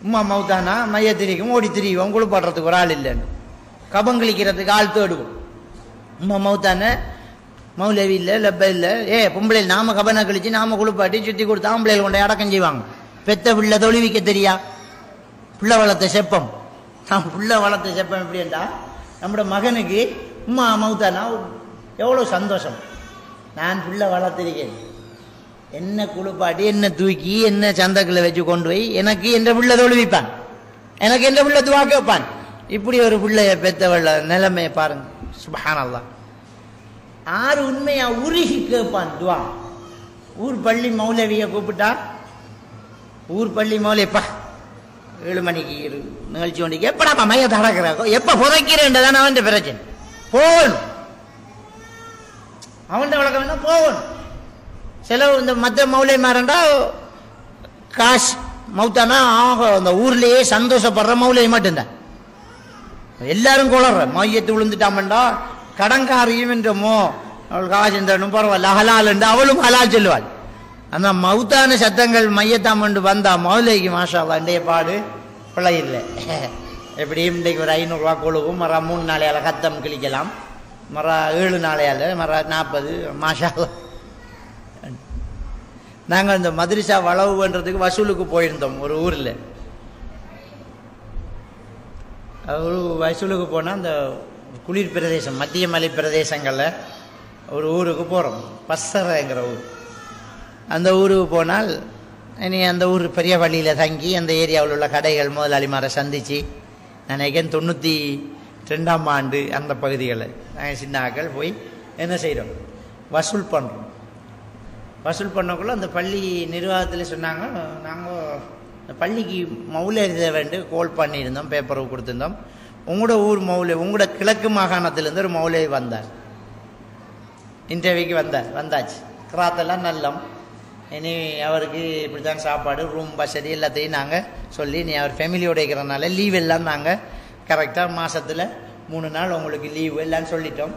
உம்மா மௌத்தானா மைய திரிக்கும் ஓடி திரிவோம், குளிப்பாடுறதுக்கு ஒரு ஆள் இல்லைன்னு, கபங்களிக்கிறதுக்கு ஆள் தேடுவோம். உம்மா மௌத்தான மௌலவி இல்லை, லெப்ப இல்லை, பொம்பளையில் நாம கபனை கழிச்சு நாம குளிப்பாட்டி சுத்தி கொடுத்து ஆம்பளையில் கொண்டே அடக்கம் செய்வாங்க. பெத்த பிள்ளை தொழிவிக்க தெரியா? பிள்ளை வளர்த்த செப்பம். நான் பிள்ளை வளர்த்த செப்பம் எப்படின்டா, நம்மட மகனுக்கு உம்மா மௌத்தானா எவ்வளோ சந்தோஷம். நான் பிள்ளை வளர்த்திருக்கேன், என்ன குளிப்பாட்டி என்ன தூக்கி என்ன சந்தக்கில் வச்சு கொண்டு போய் எனக்கு என்ற பிள்ளை தொழுவிப்பான், எனக்கு என்ற பிள்ளை துவா கேட்பான். இப்படி ஒரு பிள்ளைய பெத்தவள்ள நிலைமையை பாருங்க. சுப்ஹானல்லாஹ். ஆறு உண்மையா உருகி கேட்பான் துவா. ஊர் பள்ளி மௌலவியை கூப்பிட்டா, ஊர் பள்ளி மௌலவிப்பா 7 மணிக்கு நிகழ்ச்சி ஒன்றைக்கு எப்படாப்பா மையத்தை அடக்கிறாக்கோ எப்ப புதைக்கிறேன்டான அவன் பிரச்சனை. போகணும், அவன் வழக்கம் என்ன போகணும். செலவு இந்த மற்ற மௌலை மாறண்டா காசு மௌத்தானா அந்த ஊர்லயே சந்தோஷப்படுற மௌலை மட்டும்தான். எல்லாரும் குளற மையத்து விழுந்துட்டாமண்டா கடங்காரியும் என்றமோ அவள் காசு என்றனும் பரவாயில்ல ஹலால் என்று அவளும் ஹலால் சொல்லுவாள். அந்த மௌத்தான சத்தங்கள் மையத்தாமண்டு வந்தா மௌலைக்கு மாஷா அல்லாஹ் இன்றைய பாடு பிள்ளை இல்லை. எப்படியும் இன்றைக்கு ஒரு 500 ரூபா கொழுவும், மர 3 நாளையால் கத்தம் கிழிக்கலாம், மர 7 நாளையால் மர 40 மாஷா அல்லாஹ். நாங்கள் இந்த மதுரிசா வளவு பண்ணுறதுக்கு வசூலுக்கு போயிருந்தோம் ஒரு ஊரில். ஒரு வசூலுக்கு போனால் அந்த குளிர் பிரதேசம் மத்திய மலை பிரதேசங்களில் ஒரு ஊருக்கு போகிறோம், பஸ்ஸரங்கிற ஊர். அந்த ஊருக்கு போனால் இனி அந்த ஊர் பெரிய வழியில் தங்கி அந்த ஏரியாவில் உள்ள கடைகள் முதலாளிமாரை சந்தித்து நினைக்கிறேன் 92ஆம் ஆண்டு அந்த பகுதிகளில் நாங்கள் சின்ன ஆக்கள் போய் என்ன செய்கிறோம், வசூல் பண்ணுறோம். வசூல் பண்ணக்குள்ள அந்த பள்ளி நிர்வாகத்தில் சொன்னாங்க, நாங்கள் இந்த பள்ளிக்கு மௌலை எழுத வேண்டு கோல் பண்ணியிருந்தோம், பேப்பரை கொடுத்துருந்தோம். உங்களோட ஊர் மௌலை, உங்களோட கிழக்கு மாகாணத்திலேருந்து ஒரு மௌலை வந்தார், இன்டர்வியூக்கு வந்தாச்சு. கிராத்தெல்லாம் நல்லம். இனி அவருக்கு இப்படி தான் சாப்பாடு, ரூம் வசதி எல்லாத்தையும் நாங்கள் சொல்லி, நீ அவர் ஃபேமிலியோடு இருக்கிறனால லீவ் எல்லாம் நாங்கள் கரெக்டாக மாதத்தில் 3 நாள் உங்களுக்கு லீவு எல்லாம் சொல்லிட்டோம்.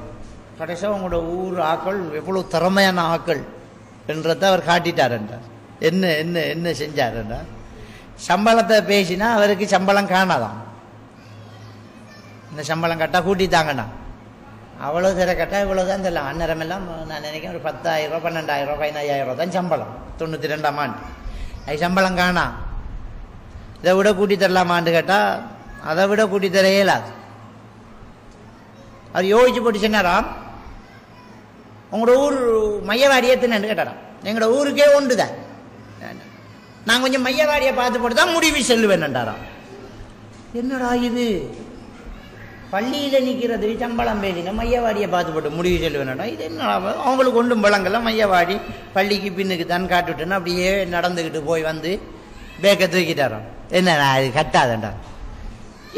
கடைசியாக உங்களோட ஊர் ஆக்கள் எவ்வளோ திறமையான ஆக்கள் என்றதை அவர் காட்டிட்டார் என்றார். என்ன என்ன என்ன செஞ்சார் என்றார், சம்பளத்தை பேசினா அவருக்கு சம்பளம் காணாதான். இந்த சம்பளம் கட்டா கூட்டித்தாங்கண்ணா, அவ்வளோ சிற கட்டா இவ்வளோ தான் தெரியலாம். அந்நேரமெல்லாம் நான் நினைக்கிறேன் ஒரு 10,000 ரூபா 12,000 ரூபா 15,000 ரூபா தான் சம்பளம் 92ஆம் ஆண்டு. அது சம்பளம் காணா, இதை விட கூட்டி தரலாமான்னு கேட்டால் அதை விட கூட்டி தர இயலாது. அவர் யோசிச்சு போட்டு சொன்னாராம், உங்களோட ஊர் மையவாடியை எத்தனைன்னு கேட்டாராம். எங்களோட ஊருக்கே ஒன்று தான், நான் கொஞ்சம் மையவாடியை பார்த்து போட்டு தான் முடிவு செல்லுவேன்னுட்டாராம். என்னடா இது, பள்ளியில் நிற்கிறது சம்பளம் பேசின மையவாடியை பார்த்து போட்டு முடிவு செல்லுவேன்டா, இது என்ன அவங்களுக்கு ஒன்றும் பழங்கள்லாம் மையவாடி பள்ளிக்கு பின்னுக்கு தான் காட்டுவிட்டேன்னு அப்படியே நடந்துக்கிட்டு போய் வந்து பேக்கை தூக்கிட்டாராம். என்ன அது கட்டாதண்டா,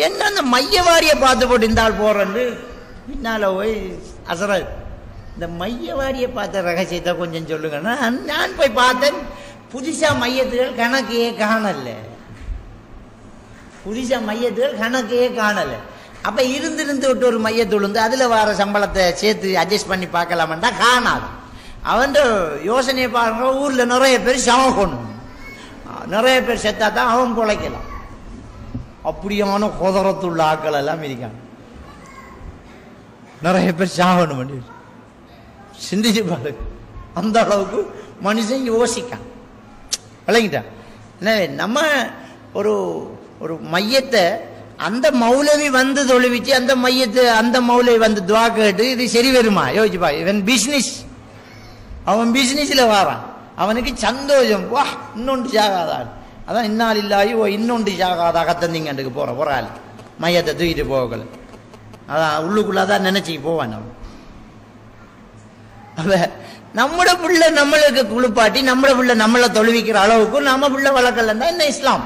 என்ன அந்த மையவாடியை பார்த்து போட்டு இருந்தால் போறேன்னு பின்னால் போய் அசர, இந்த மையவாடியை பார்த்த ரகசியத்தை கொஞ்சம் சொல்லுங்கன்னா, நான் போய் பார்த்தேன் புதுசாக மையத்துகள் கணக்கையே காணலை, புதுசாக மையத்துகள் கணக்கையே காணலை. அப்போ இருந்து விட்டு ஒரு மையத்துள் வந்து அதில் வர சம்பளத்தை சேர்த்து அட்ஜஸ்ட் பண்ணி பார்க்கலாமண்டா காணாது. அவன் யோசனையை பாருங்க, ஊரில் நிறைய பேர் சமம் கொண்டு நிறைய பேர் செத்தா தான் அவன் பிழைக்கலாம். அப்படியான குதிரத்துள்ள ஆக்கள் எல்லாம் இருக்காங்க, நிறைய பேர் சாகணும் பண்ணி சிந்திச்சு பாரு. அந்த அளவுக்கு மனுஷன் யோசிக்கான், விளங்கிட்டான். எனவே நம்ம ஒரு ஒரு மையத்தை அந்த மௌலவி வந்து தொழுவிச்சு அந்த மையத்தை அந்த மௌலவி வந்து துவா கேட்டு இது சரி வருமா யோசிச்சுப்பா. இவன் பிஸ்னஸ், அவன் பிஸ்னஸ்ல வாரான், அவனுக்கு சந்தோஷம். வா இன்னொன்று சாகாதான், அதான் இன்னால் இல்லாயி ஓ இன்னொன்று சாகாத அகத்தந்திங்கண்டுக்கு போற ஆள் மையத்தை தூக்கிட்டு போகல, அதான் உள்ளுக்குள்ளதான் நினைச்சு போவான் அவன். அவ நம்மட பிள்ளை நம்மளுக்கு குளிப்பாட்டி நம்மட பிள்ளை நம்மளை தொழுவிக்கிற அளவுக்கு நம்ம பிள்ளை வளர்க்கலன்னா என்ன இஸ்லாம்?